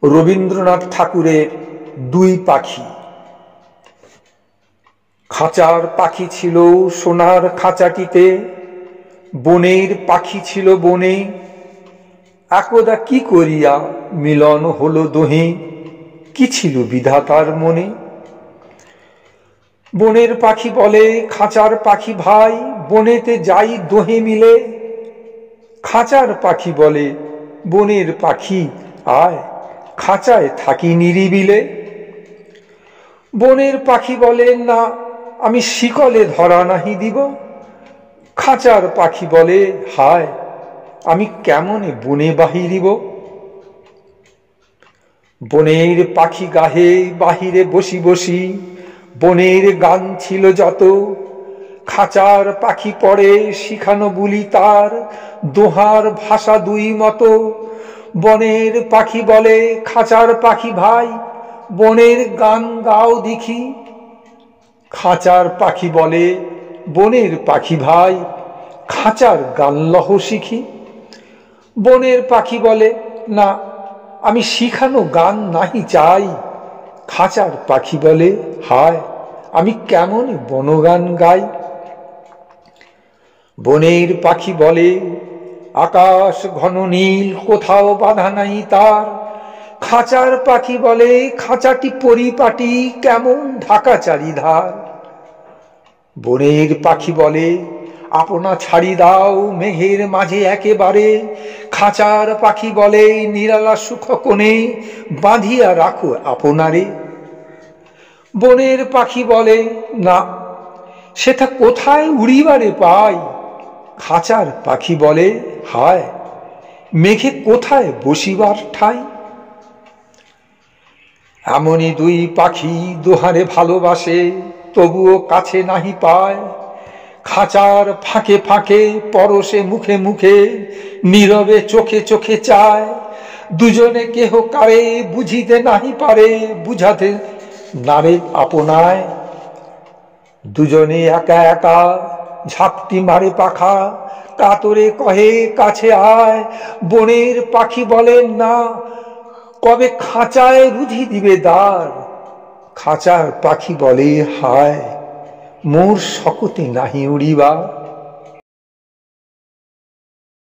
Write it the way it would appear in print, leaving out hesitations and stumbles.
রবীন্দ্রনাথ ঠাকুরের দুই পাখি। খাঁচার পাখি ছিল সোনার খাঁচাটিতে, বনের পাখি ছিল বনে। একদা কি করিয়া মিলন হলো দোহে, কি ছিল বিধাতার মনে। বনের পাখি বলে খাঁচার পাখি ভাই, বনেতে যাই দোহে মিলে। খাঁচার পাখি বলে বনের পাখি আয়, খাঁচায় থাকি নিরিবিলে। বনের পাখি বলে না, আমি শিকলে ধরা নাহি দিব। খাঁচার পাখি বলে হায়, আমি কেমনে বনে বাহিরিব। বনের পাখি গাহে বাহিরে বসি বসি, বনের গান ছিল যত। খাঁচার পাখি পড়ে শিখানো বুলি তার, দোহার ভাষা দুই মতো। বনের পাখি বলে খাঁচার পাখি ভাই, বনের গান গাও দেখি। খাঁচার পাখি বলে বনের পাখি ভাই, খাঁচার গান লহ শিখি। বনের পাখি বলে না, আমি শিখানো গান নাহি চাই। খাঁচার পাখি বলে হায়, আমি কেমন বনগান গাই। বনের পাখি বলে আকাশ ঘন নীল, কোথাও বাধা নাই তার। খাঁচার পাখি বলে খাঁচাটি পরিপাটি, কেমন ঢাকা চারিধার। বনের পাখি বলে আপনা ছাড়ি দাও মেঘের মাঝে একেবারে। খাঁচার পাখি বলে নিরালা সুখ কোণে, বাঁধিয়া রাখো আপনারে। বনের পাখি বলে না, সেটা কোথায় উড়িবারে পাই। খাঁচার পাখি বলে হায়, মেঘে কোথায় বসিবার ঠাই। এমনই দুই পাখি দোহারে ভালোবাসে, তবুও কাছে নাহি পায়। খাঁচার ফাঁকে ফাঁকে পরশে মুখে মুখে, নীরবে চোখে চোখে চায়। দুজনে কেহ কারে বুঝিতে নাহি পারে, বুঝাতে নারে আপনায়। দুজনে একা একা ঝাপটি মারে পাখা, কাতরে কহে কাছে আয়। বনের পাখি বলেন না, কবে খাঁচায় রুধি দিবে দ্বার। খাঁচার পাখি বলে হায়, মোর শকতে নাহি উড়িবা।